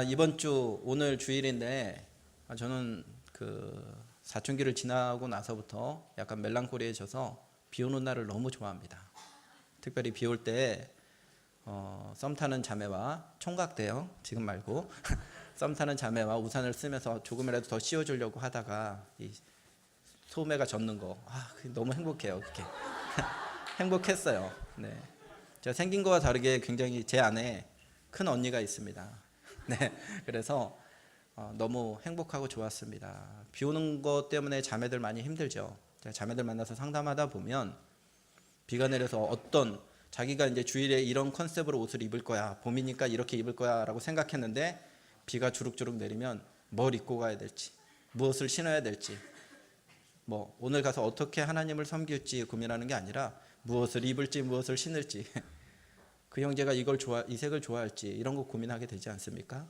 이번 주 오늘 주일인데 저는 그 사춘기를 지나고 나서부터 약간 멜랑콜리해져서 비 오는 날을 너무 좋아합니다. 특별히 비 올 때 썸 타는 자매와 총각대요. 지금 말고 썸 타는 자매와 우산을 쓰면서 조금이라도 더 씌워주려고 하다가 이 소매가 젖는 거 그게 너무 행복해요. 그게 행복했어요. 네, 제가 생긴 거와 다르게 굉장히 제 안에 큰 언니가 있습니다. 네, 그래서 너무 행복하고 좋았습니다. 비 오는 것 때문에 자매들 많이 힘들죠. 제가 자매들 만나서 상담하다 보면 비가 내려서 어떤 자기가 이제 주일에 이런 컨셉으로 옷을 입을 거야, 봄이니까 이렇게 입을 거야 라고 생각했는데 비가 주룩주룩 내리면 뭘 입고 가야 될지, 무엇을 신어야 될지, 뭐 오늘 가서 어떻게 하나님을 섬길지 고민하는 게 아니라 무엇을 입을지 무엇을 신을지 그 형제가 이 색을 좋아할지 이런 거 고민하게 되지 않습니까?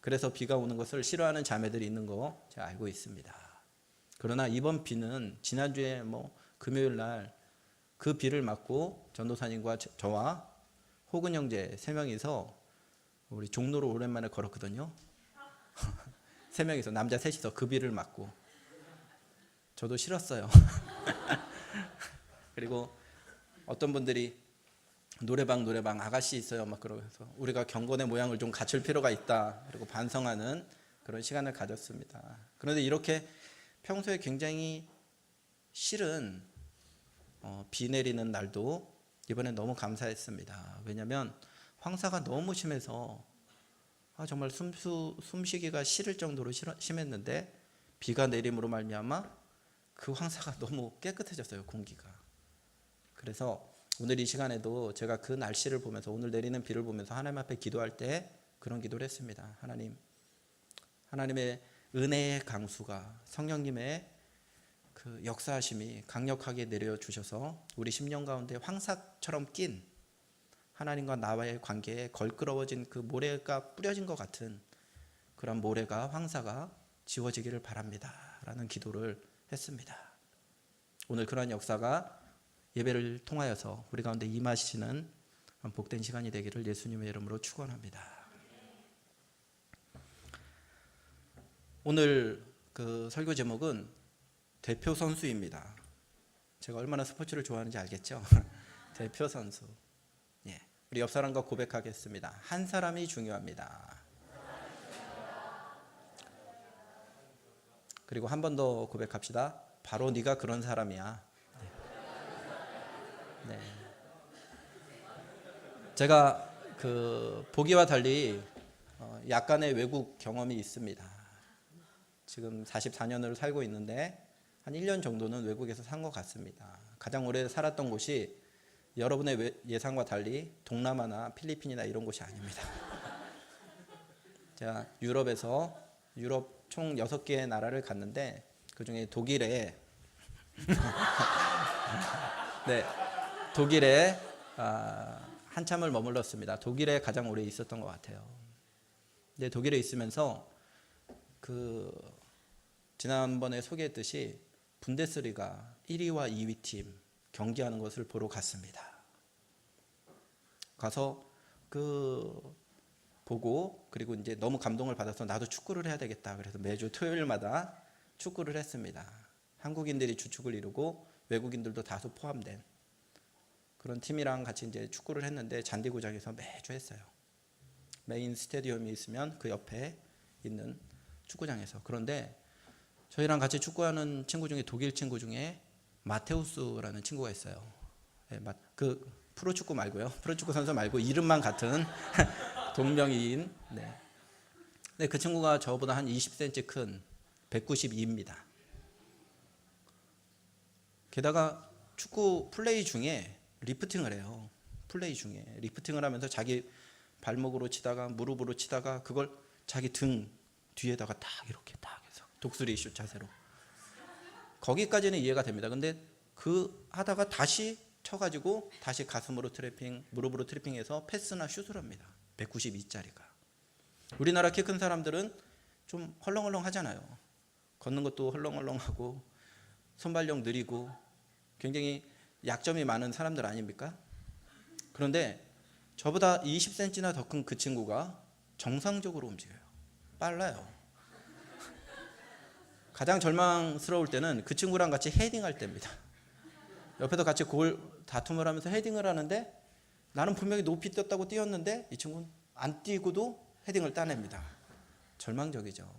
그래서 비가 오는 것을 싫어하는 자매들이 있는 거 제가 알고 있습니다. 그러나 이번 비는 지난주에 금요일 날 그 비를 맞고 전도사님과 저와 호근 형제 3명이서 우리 종로로 오랜만에 걸었거든요. 3명이서 남자 셋이서 그 비를 맞고 저도 싫었어요. 그리고 어떤 분들이 노래방 아가씨 있어요 막 그러면서 우리가 경건의 모양을 좀 갖출 필요가 있다 그리고 반성하는 그런 시간을 가졌습니다. 그런데 이렇게 평소에 굉장히 싫은 비 내리는 날도 이번에 너무 감사했습니다. 왜냐하면 황사가 너무 심해서 정말 숨쉬기가 싫을 정도로 심했는데 비가 내림으로 말미암아 그 황사가 너무 깨끗해졌어요, 공기가. 그래서 오늘 이 시간에도 제가 그 날씨를 보면서 오늘 내리는 비를 보면서 하나님 앞에 기도할 때 그런 기도를 했습니다. 하나님의 은혜의 강수가 성령님의 그 역사하심이 강력하게 내려주셔서 우리 심령 가운데 황사처럼 낀 하나님과 나와의 관계에 걸끄러워진 그 모래가 뿌려진 것 같은 그런 모래가 황사가 지워지기를 바랍니다 라는 기도를 했습니다. 오늘 그러한 역사가 예배를 통하여서 우리 가운데 임하시는 복된 시간이 되기를 예수님의 이름으로 축원합니다. 오늘 그 설교 제목은 대표 선수입니다. 제가 얼마나 스포츠를 좋아하는지 알겠죠? 대표 선수. 예, 우리 옆 사람과 고백하겠습니다. 한 사람이 중요합니다. 그리고 한 번 더 고백합시다. 바로 네가 그런 사람이야. 네. 제가 그 보기와 달리 약간의 외국 경험이 있습니다. 지금 44년을 살고 있는데 한 1년 정도는 외국에서 산 것 같습니다. 가장 오래 살았던 곳이 여러분의 예상과 달리 동남아나 필리핀이나 이런 곳이 아닙니다. 제가 유럽 총 6개의 나라를 갔는데 그중에 독일에 네, 독일에 한참을 머물렀습니다. 독일에 가장 오래 있었던 것 같아요. 근데 독일에 있으면서 지난번에 소개했듯이 분데스리가 1위와 2위 팀 경기하는 것을 보러 갔습니다. 가서 보고 그리고 이제 너무 감동을 받아서 나도 축구를 해야 되겠다. 그래서 매주 토요일마다 축구를 했습니다. 한국인들이 주축을 이루고 외국인들도 다수 포함된 그런 팀이랑 같이 이제 축구를 했는데 잔디구장에서 매주 했어요. 메인 스테디움이 있으면 그 옆에 있는 축구장에서. 그런데 저희랑 같이 축구하는 친구 중에 독일 친구 중에 마테우스라는 친구가 있어요. 네, 그 프로축구 말고요. 프로축구 선수 말고 이름만 같은 동명이인. 네. 근데 그 친구가 저보다 한 20cm 큰 192입니다. 게다가 축구 플레이 중에 리프팅을 해요. 플레이 중에 리프팅을 하면서 자기 발목으로 치다가 무릎으로 치다가 그걸 자기 등 뒤에다가 딱 이렇게 딱 해서 독수리 슛 자세로. 거기까지는 이해가 됩니다. 근데 그 하다가 다시 쳐가지고 다시 가슴으로 트래핑, 무릎으로 트래핑해서 패스나 슛을 합니다. 192짜리가. 우리나라 키 큰 사람들은 좀 헐렁헐렁 하잖아요. 걷는 것도 헐렁헐렁하고 손발력 느리고 굉장히 약점이 많은 사람들 아닙니까? 그런데 저보다 20cm나 더 큰 그 친구가 정상적으로 움직여요. 빨라요. 가장 절망스러울 때는 그 친구랑 같이 헤딩할 때입니다. 옆에서 같이 골 다툼을 하면서 헤딩을 하는데 나는 분명히 높이 뛰었다고 뛰었는데 이 친구는 안 뛰고도 헤딩을 따냅니다. 절망적이죠.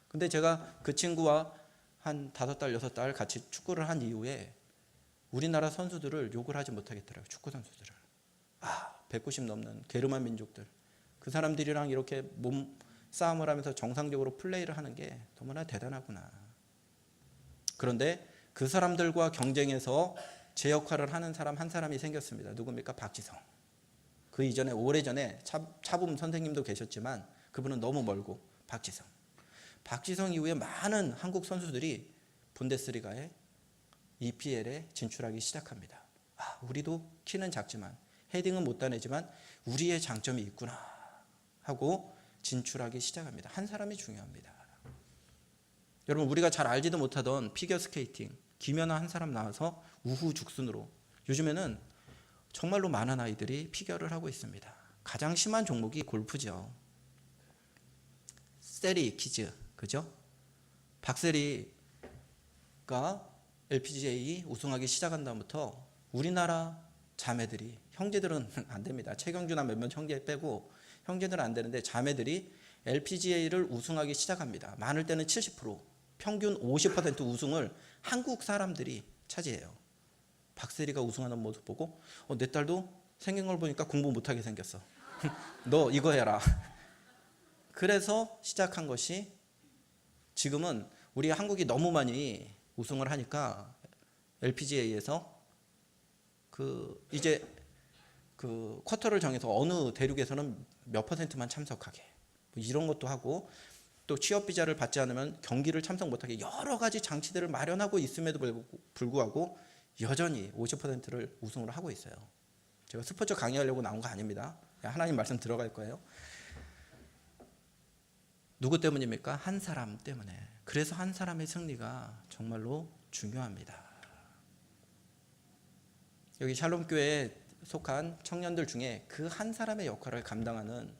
근데 제가 그 친구와 한 5달, 6달 같이 축구를 한 이후에 우리나라 선수들을 욕을 하지 못하겠더라고요. 축구 선수들을. 190 넘는 게르만 민족들. 그 사람들이랑 이렇게 몸 싸움을 하면서 정상적으로 플레이를 하는 게 너무나 대단하구나. 그런데 그 사람들과 경쟁해서 제 역할을 하는 사람 한 사람이 생겼습니다. 누굽니까? 박지성. 그 이전에 오래전에 차붐 선생님도 계셨지만 그분은 너무 멀고 박지성. 박지성 이후에 많은 한국 선수들이 분데스리가에 EPL에 진출하기 시작합니다. 우리도 키는 작지만 헤딩은 못 따내지만 우리의 장점이 있구나 하고 진출하기 시작합니다. 한 사람이 중요합니다. 여러분 우리가 잘 알지도 못하던 피겨스케이팅 김연아 한 사람 나와서 우후죽순으로 요즘에는 정말로 많은 아이들이 피겨를 하고 있습니다. 가장 심한 종목이 골프죠. 세리 키즈 그죠? 박세리가 LPGA 우승하기 시작한 다음부터 우리나라 자매들이 형제들은 안 됩니다. 최경주나 몇몇 형제 빼고 형제들은 안 되는데 자매들이 LPGA를 우승하기 시작합니다. 많을 때는 70%, 평균 50% 우승을 한국 사람들이 차지해요. 박세리가 우승하는 모습 보고 내 딸도 생긴 걸 보니까 공부 못하게 생겼어. 너 이거 해라. 그래서 시작한 것이 지금은 우리 한국이 너무 많이 우승을 하니까 LPGA에서 이제 쿼터를 정해서 어느 대륙에서는 몇 %만 참석하게 이런 것도 하고 또 취업 비자를 받지 않으면 경기를 참석 못하게 여러 가지 장치들을 마련하고 있음에도 불구하고 여전히 50%를 우승을 하고 있어요. 제가 스포츠 강의하려고 나온 거 아닙니다. 하나님 말씀 들어갈 거예요. 누구 때문입니까? 한 사람 때문에. 그래서 한 사람의 승리가 정말로 중요합니다. 여기 샬롬교회에 속한 청년들 중에 그 한 사람의 역할을 감당하는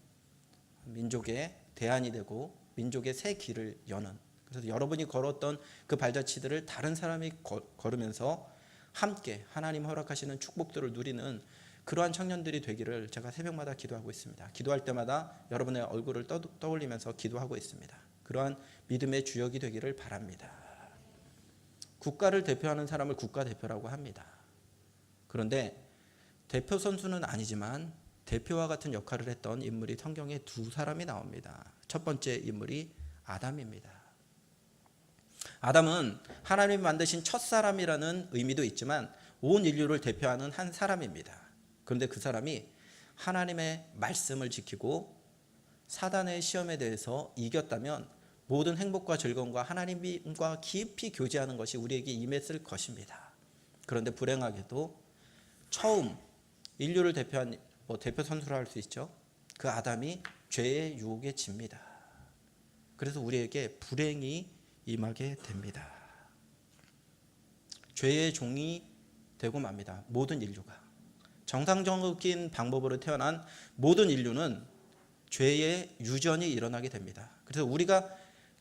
민족의 대안이 되고 민족의 새 길을 여는, 그래서 여러분이 걸었던 그 발자취들을 다른 사람이 걸으면서 함께 하나님 허락하시는 축복들을 누리는 그러한 청년들이 되기를 제가 새벽마다 기도하고 있습니다. 기도할 때마다 여러분의 얼굴을 떠올리면서 기도하고 있습니다. 그러한 믿음의 주역이 되기를 바랍니다. 국가를 대표하는 사람을 국가대표라고 합니다. 그런데 대표 선수는 아니지만 대표와 같은 역할을 했던 인물이 성경에 2사람이 나옵니다. 첫 번째 인물이 아담입니다. 아담은 하나님이 만드신 첫사람이라는 의미도 있지만 온 인류를 대표하는 한 사람입니다. 그런데 그 사람이 하나님의 말씀을 지키고 사단의 시험에 대해서 이겼다면 모든 행복과 즐거움과 하나님과 깊이 교제하는 것이 우리에게 임했을 것입니다. 그런데 불행하게도 처음 인류를 대표한 대표 선수라 할 수 있죠. 그 아담이 죄의 유혹에 집니다. 그래서 우리에게 불행이 임하게 됩니다. 죄의 종이 되고 맙니다. 모든 인류가. 정상적인 방법으로 태어난 모든 인류는 죄의 유전이 일어나게 됩니다. 그래서 우리가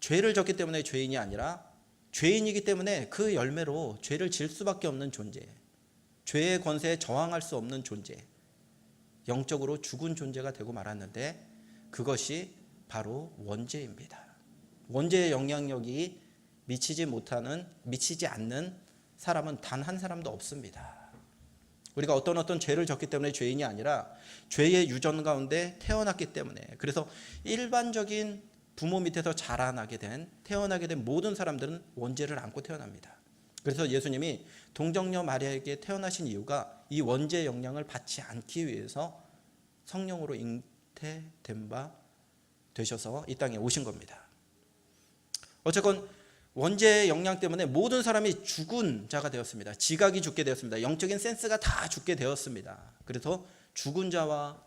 죄를 졌기 때문에 죄인이 아니라 죄인이기 때문에 그 열매로 죄를 질 수밖에 없는 존재, 죄의 권세에 저항할 수 없는 존재, 영적으로 죽은 존재가 되고 말았는데 그것이 바로 원죄입니다. 원죄의 영향력이 미치지 않는 사람은 단 한 사람도 없습니다. 우리가 어떤 죄를 졌기 때문에 죄인이 아니라 죄의 유전 가운데 태어났기 때문에, 그래서 일반적인 부모 밑에서 태어나게 된 모든 사람들은 원죄를 안고 태어납니다. 그래서 예수님이 동정녀 마리아에게 태어나신 이유가 이 원죄의 영향을 받지 않기 위해서 성령으로 잉태된 바 되셔서 이 땅에 오신 겁니다. 어쨌건 원죄의 영향 때문에 모든 사람이 죽은 자가 되었습니다. 지각이 죽게 되었습니다. 영적인 센스가 다 죽게 되었습니다. 그래서 죽은 자와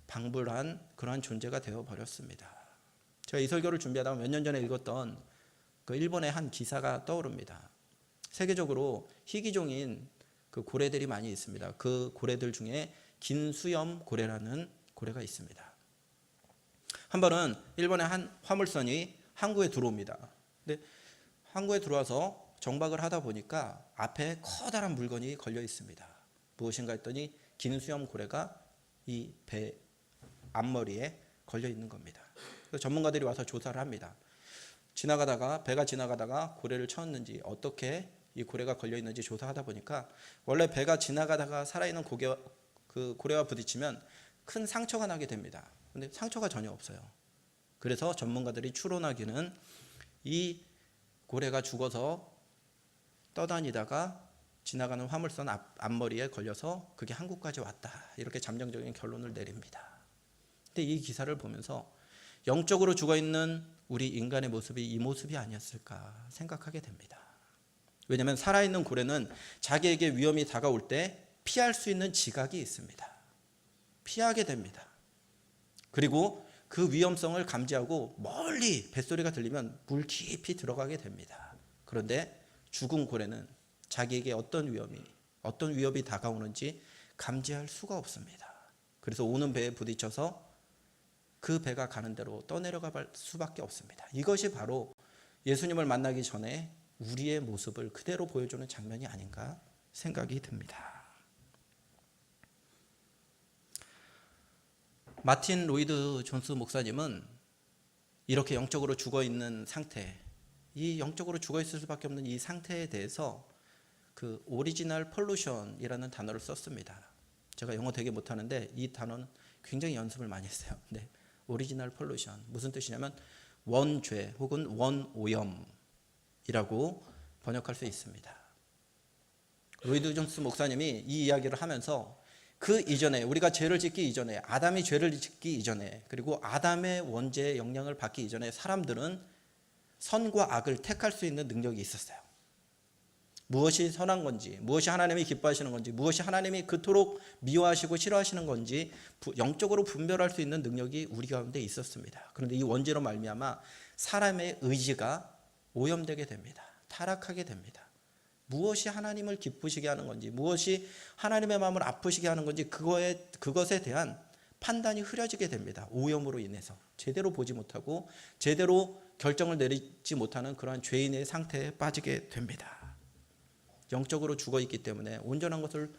방불한 그러한 존재가 되어버렸습니다. 제가 이 설교를 준비하다가 몇 년 전에 읽었던 그 일본의 한 기사가 떠오릅니다. 세계적으로 희귀종인 그 고래들이 많이 있습니다. 그 고래들 중에 긴수염 고래라는 고래가 있습니다. 한 번은 일본의 한 화물선이 항구에 들어옵니다. 근데 항구에 들어와서 정박을 하다 보니까 앞에 커다란 물건이 걸려 있습니다. 무엇인가 했더니 긴수염 고래가 이 배 앞머리에 걸려 있는 겁니다. 그래서 전문가들이 와서 조사를 합니다. 배가 지나가다가 고래를 쳤는지, 어떻게 이 고래가 걸려 있는지 조사하다 보니까 원래 배가 지나가다가 살아있는 그 고래와 부딪히면 큰 상처가 나게 됩니다. 근데 상처가 전혀 없어요. 그래서 전문가들이 추론하기는 이 고래가 죽어서 떠다니다가 지나가는 화물선 앞머리에 걸려서 그게 한국까지 왔다, 이렇게 잠정적인 결론을 내립니다. 근데 이 기사를 보면서 영적으로 죽어있는 우리 인간의 모습이 이 모습이 아니었을까 생각하게 됩니다. 왜냐하면 살아있는 고래는 자기에게 위험이 다가올 때 피할 수 있는 지각이 있습니다. 피하게 됩니다. 그리고 그 위험성을 감지하고 멀리 뱃소리가 들리면 물 깊이 들어가게 됩니다. 그런데 죽은 고래는 자기에게 어떤 위협이 다가오는지 감지할 수가 없습니다. 그래서 오는 배에 부딪혀서 그 배가 가는 대로 떠내려갈 수밖에 없습니다. 이것이 바로 예수님을 만나기 전에 우리의 모습을 그대로 보여주는 장면이 아닌가 생각이 듭니다. 마틴 로이드 존스 목사님은 이렇게 영적으로 죽어있는 상태, 이 영적으로 죽어있을 수밖에 없는 이 상태에 대해서 그 오리지널 폴루션이라는 단어를 썼습니다. 제가 영어 되게 못하는데 이 단어는 굉장히 연습을 많이 했어요. 네, 오리지널 폴루션, 무슨 뜻이냐면 원죄 혹은 원오염이라고 번역할 수 있습니다. 로이드 존스 목사님이 이 이야기를 하면서 그 이전에, 우리가 죄를 짓기 이전에, 아담이 죄를 짓기 이전에, 그리고 아담의 원죄의 영향을 받기 이전에 사람들은 선과 악을 택할 수 있는 능력이 있었어요. 무엇이 선한 건지, 무엇이 하나님이 기뻐하시는 건지, 무엇이 하나님이 그토록 미워하시고 싫어하시는 건지 영적으로 분별할 수 있는 능력이 우리 가운데 있었습니다. 그런데 이 원죄로 말미암아 사람의 의지가 오염되게 됩니다. 타락하게 됩니다. 무엇이 하나님을 기쁘시게 하는 건지, 무엇이 하나님의 마음을 아프시게 하는 건지 그것에 대한 판단이 흐려지게 됩니다. 오염으로 인해서 제대로 보지 못하고 제대로 결정을 내리지 못하는 그러한 죄인의 상태에 빠지게 됩니다. 영적으로 죽어있기 때문에 온전한 것을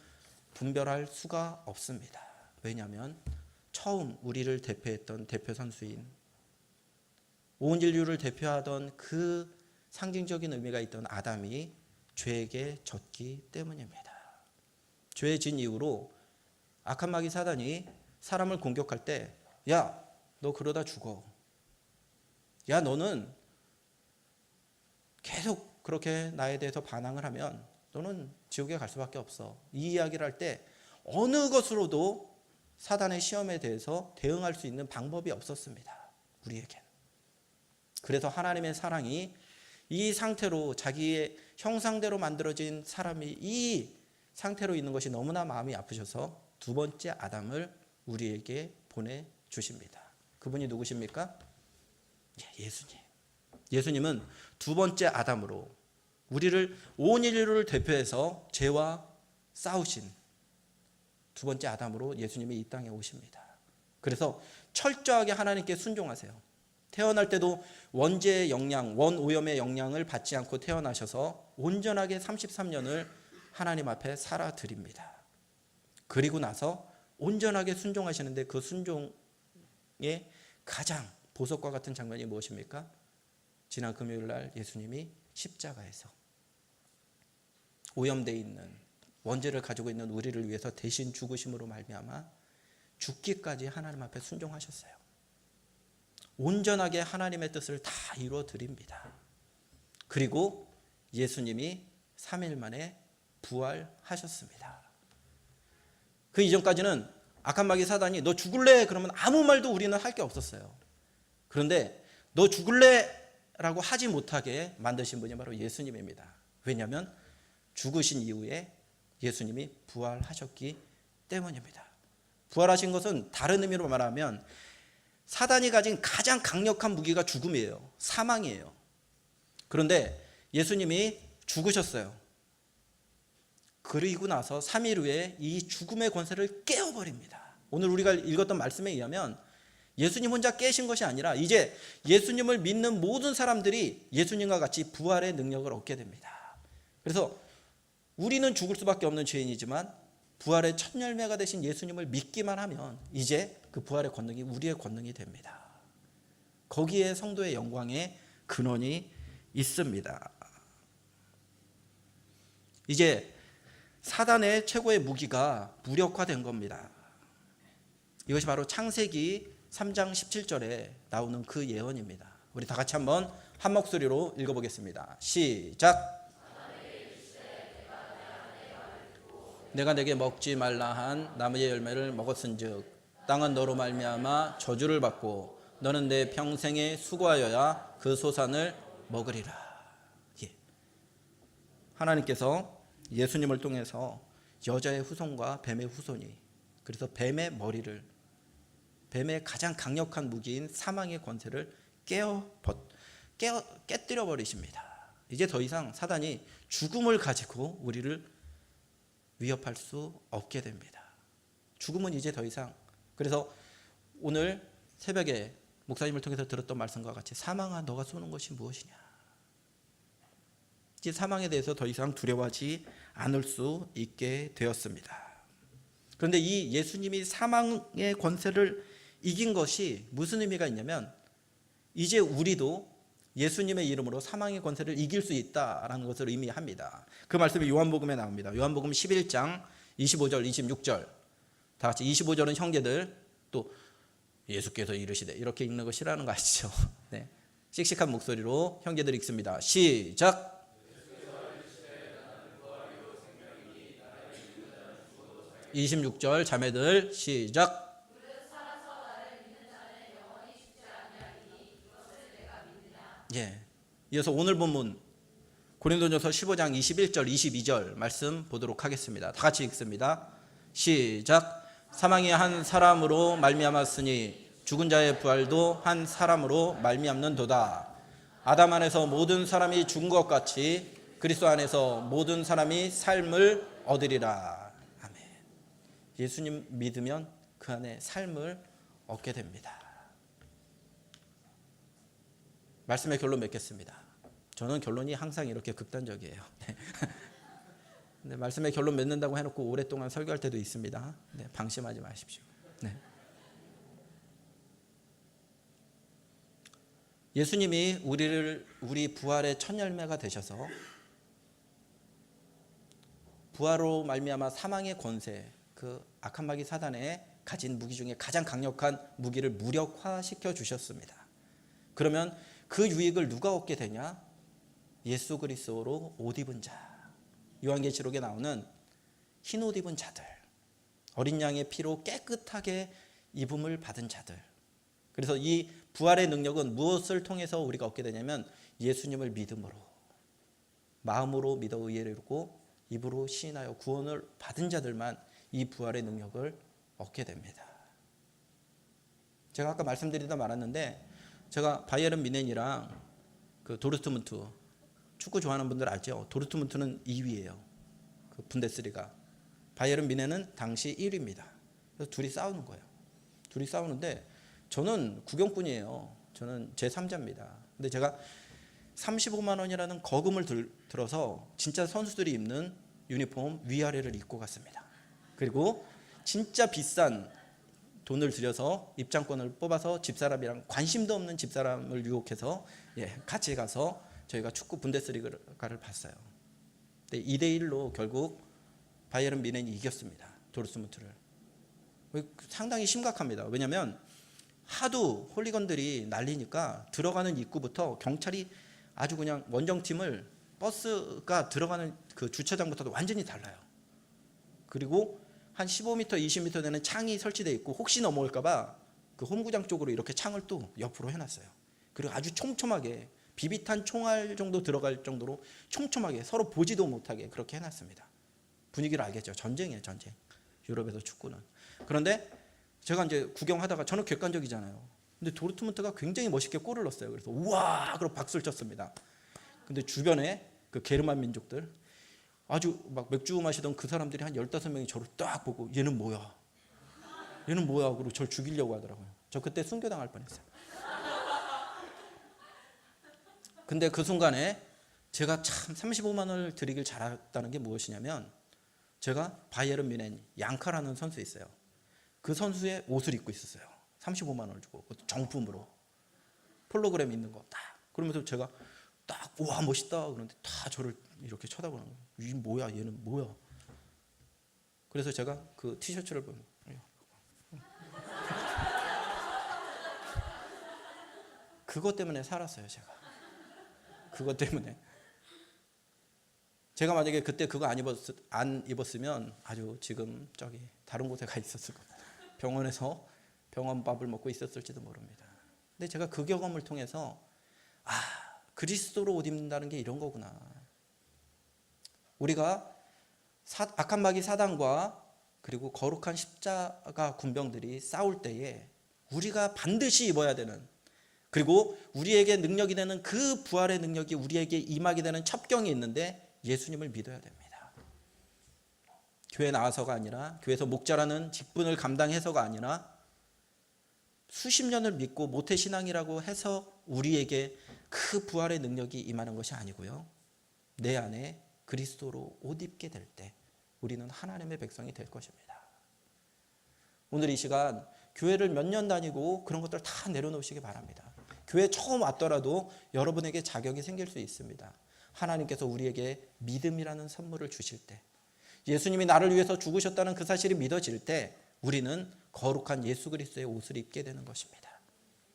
분별할 수가 없습니다. 왜냐하면 처음 우리를 대표했던 대표 선수인, 온 인류를 대표하던 그 상징적인 의미가 있던 아담이 죄에게 졌기 때문입니다. 죄에 진 이후로 악한 마귀 사단이 사람을 공격할 때, 야, 너 그러다 죽어. 야, 너는 계속 그렇게 나에 대해서 반항을 하면 너는 지옥에 갈 수밖에 없어. 이 이야기를 할 때 어느 것으로도 사단의 시험에 대해서 대응할 수 있는 방법이 없었습니다. 우리에겐. 그래서 하나님의 사랑이 이 상태로, 자기의 형상대로 만들어진 사람이 이 상태로 있는 것이 너무나 마음이 아프셔서 두 번째 아담을 우리에게 보내주십니다. 그분이 누구십니까? 예수님. 예수님은 두 번째 아담으로 우리를, 온 인류를 대표해서 죄와 싸우신 두 번째 아담으로 예수님이 이 땅에 오십니다. 그래서 철저하게 하나님께 순종하세요. 태어날 때도 원죄의 영향, 원오염의 영향을 받지 않고 태어나셔서 온전하게 33년을 하나님 앞에 살아드립니다. 그리고 나서 온전하게 순종하시는데 그 순종의 가장 보석과 같은 장면이 무엇입니까? 지난 금요일 날 예수님이 십자가에서 오염되어 있는 원죄를 가지고 있는 우리를 위해서 대신 죽으심으로 말미암아 죽기까지 하나님 앞에 순종하셨어요. 온전하게 하나님의 뜻을 다 이루어 드립니다. 그리고 예수님이 3일 만에 부활하셨습니다. 그 이전까지는 악한 마귀 사단이 너 죽을래? 그러면 아무 말도 우리는 할 게 없었어요. 그런데 너 죽을래? 라고 하지 못하게 만드신 분이 바로 예수님입니다. 왜냐하면 죽으신 이후에 예수님이 부활하셨기 때문입니다. 부활하신 것은 다른 의미로 말하면 사단이 가진 가장 강력한 무기가 죽음이에요. 사망이에요. 그런데 예수님이 죽으셨어요. 그리고 나서 3일 후에 이 죽음의 권세를 깨어버립니다. 오늘 우리가 읽었던 말씀에 의하면 예수님 혼자 깨신 것이 아니라 이제 예수님을 믿는 모든 사람들이 예수님과 같이 부활의 능력을 얻게 됩니다. 그래서 우리는 죽을 수밖에 없는 죄인이지만 부활의 첫 열매가 되신 예수님을 믿기만 하면 이제 그 부활의 권능이 우리의 권능이 됩니다. 거기에 성도의 영광의 근원이 있습니다. 이제 사단의 최고의 무기가 무력화된 겁니다. 이것이 바로 창세기 3장 17절에 나오는 그 예언입니다. 우리 다 같이 한번 한 목소리로 읽어보겠습니다. 시작. 내가 내게 먹지 말라 한 나무의 열매를 먹었은즉 땅은 너로 말미암아 저주를 받고 너는 내 평생에 수고하여야 그 소산을 먹으리라. 예. 하나님께서 예수님을 통해서 여자의 후손과 뱀의 후손이, 그래서 뱀의 머리를, 뱀의 가장 강력한 무기인 사망의 권세를 깨뜨려 버리십니다. 이제 더 이상 사단이 죽음을 가지고 우리를 위협할 수 없게 됩니다. 죽음은 이제 더 이상, 그래서 오늘 새벽에 목사님을 통해서 들었던 말씀과 같이 사망아 너가 쏘는 것이 무엇이냐, 이제 사망에 대해서 더 이상 두려워하지 않을 수 있게 되었습니다. 그런데 이 예수님이 사망의 권세를 이긴 것이 무슨 의미가 있냐면 이제 우리도 예수님의 이름으로 사망의 권세를 이길 수 있다라는 것을 의미합니다. 그 말씀이 요한복음에 나옵니다. 요한복음 11장 25절 26절. 다 같이 25절은 형제들, 또 예수께서 이르시되, 이렇게 읽는 거 싫어하는 거 아시죠? 네. 씩씩한 목소리로 형제들 읽습니다. 시작. 26절 자매들 시작. 예. 이어서 오늘 본문 고린도전서 15장 21절 22절 말씀 보도록 하겠습니다. 다 같이 읽습니다. 시작. 사망이 한 사람으로 말미암았으니 죽은 자의 부활도 한 사람으로 말미암는도다. 아담 안에서 모든 사람이 죽은 것 같이 그리스도 안에서 모든 사람이 삶을 얻으리라. 아멘. 예수님 믿으면 그 안에 삶을 얻게 됩니다. 말씀의 결론 맺겠습니다. 저는 결론이 항상 이렇게 극단적이에요. 네, 말씀의 결론 맺는다고 해놓고 오랫동안 설교할 때도 있습니다. 네, 방심하지 마십시오. 네. 예수님이 우리 부활의 첫 열매가 되셔서 부활로 말미암아 사망의 권세, 그 악한 마귀 사단의 가진 무기 중에 가장 강력한 무기를 무력화시켜 주셨습니다. 그러면 그 유익을 누가 얻게 되냐? 예수 그리스도로 옷 입은 자, 요한계시록에 나오는 흰 옷 입은 자들, 어린 양의 피로 깨끗하게 입음을 받은 자들. 그래서 이 부활의 능력은 무엇을 통해서 우리가 얻게 되냐면 예수님을 믿음으로, 마음으로 믿어 의를 이루고 입으로 시인하여 구원을 받은 자들만 이 부활의 능력을 얻게 됩니다. 제가 아까 말씀드리다 말았는데, 제가 바이에른 뮌헨이랑 그 도르트문트, 축구 좋아하는 분들 알죠? 도르트문트는 2위예요. 그 분데스리가. 바이에른 뮌헨은 당시 1위입니다. 그래서 둘이 싸우는 거예요. 둘이 싸우는데 저는 구경꾼이에요. 저는 제3자입니다. 근데 제가 35만 원이라는 거금을 들어서 진짜 선수들이 입는 유니폼 위아래를 입고 갔습니다. 그리고 진짜 비싼 돈을 들여서 입장권을 뽑아서 집사람이랑, 관심도 없는 집사람을 유혹해서 같이 가서 저희가 축구 분데스리가를 봤어요. 근데 2대1로 결국 바이에른 뮌헨이 이겼습니다. 도르트문트를. 상당히 심각합니다. 왜냐하면 하도 홀리건들이 난리니까 들어가는 입구부터 경찰이 아주 그냥 원정팀을, 버스가 들어가는 그 주차장부터도 완전히 달라요. 그리고 한 15m, 20m 되는 창이 설치되어 있고 혹시 넘어올까 봐 그 홈구장 쪽으로 이렇게 창을 또 옆으로 해놨어요. 그리고 아주 촘촘하게 비비탄 총알 정도 들어갈 정도로 촘촘하게 서로 보지도 못하게 그렇게 해놨습니다. 분위기를 알겠죠. 전쟁이에요, 전쟁. 유럽에서 축구는. 그런데 제가 이제 구경하다가, 저는 객관적이잖아요. 근데 도르트문트가 굉장히 멋있게 골을 넣었어요. 그래서 우와! 그러고 박수를 쳤습니다. 근데 주변에 그 게르만 민족들, 아주 막 맥주 마시던 그 사람들이 한 15명이 저를 딱 보고 얘는 뭐야? 얘는 뭐야? 그러고 저를 죽이려고 하더라고요. 저 그때 순교당할 뻔했어요. 근데 그 순간에 제가 참 35만 원을 드리길 잘했다는 게 무엇이냐면 제가 바이에른 뮌헨 양카라는 선수 있어요. 그 선수의 옷을 입고 있었어요. 35만 원을 주고 정품으로 폴로그램 있는 거 딱. 그러면서 제가 딱 와 멋있다 그러는데 다 저를 이렇게 쳐다보는 거예요. 이 뭐야 얘는 뭐야. 그래서 제가 그 티셔츠를 보면 그것 때문에 살았어요. 제가 그것 때문에 제가 만약에 그때 그거 안 입었으면 아주 지금 저기 다른 곳에 가 있었을 거예요. 병원에서 병원밥을 먹고 있었을지도 모릅니다. 근데 제가 그 경험을 통해서 그리스도로 옷 입는다는 게 이런 거구나. 우리가 악한 마귀 사단과 그리고 거룩한 십자가 군병들이 싸울 때에 우리가 반드시 입어야 되는, 그리고 우리에게 능력이 되는 그 부활의 능력이 우리에게 임하게 되는 첩경이 있는데 예수님을 믿어야 됩니다. 교회 나와서가 아니라, 교회에서 목자라는 직분을 감당해서가 아니라 수십 년을 믿고 모태신앙이라고 해서 우리에게 그 부활의 능력이 임하는 것이 아니고요, 내 안에 그리스도로 옷 입게 될 때 우리는 하나님의 백성이 될 것입니다. 오늘 이 시간 교회를 몇 년 다니고 그런 것들 다 내려놓으시기 바랍니다. 교회 처음 왔더라도 여러분에게 자격이 생길 수 있습니다. 하나님께서 우리에게 믿음이라는 선물을 주실 때, 예수님이 나를 위해서 죽으셨다는 그 사실이 믿어질 때 우리는 거룩한 예수 그리스도의 옷을 입게 되는 것입니다.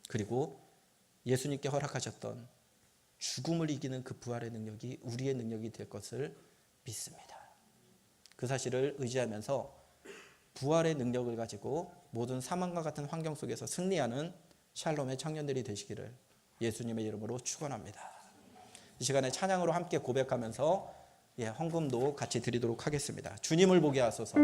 그리고 예수님께 허락하셨던 죽음을 이기는 그 부활의 능력이 우리의 능력이 될 것을 믿습니다. 그 사실을 의지하면서 부활의 능력을 가지고 모든 사망과 같은 환경 속에서 승리하는 샬롬의 청년들이 되시기를 예수님의 이름으로 축원합니다. 이 시간에 찬양으로 함께 고백하면서 헌금도 같이 드리도록 하겠습니다. 주님을 보게 하소서.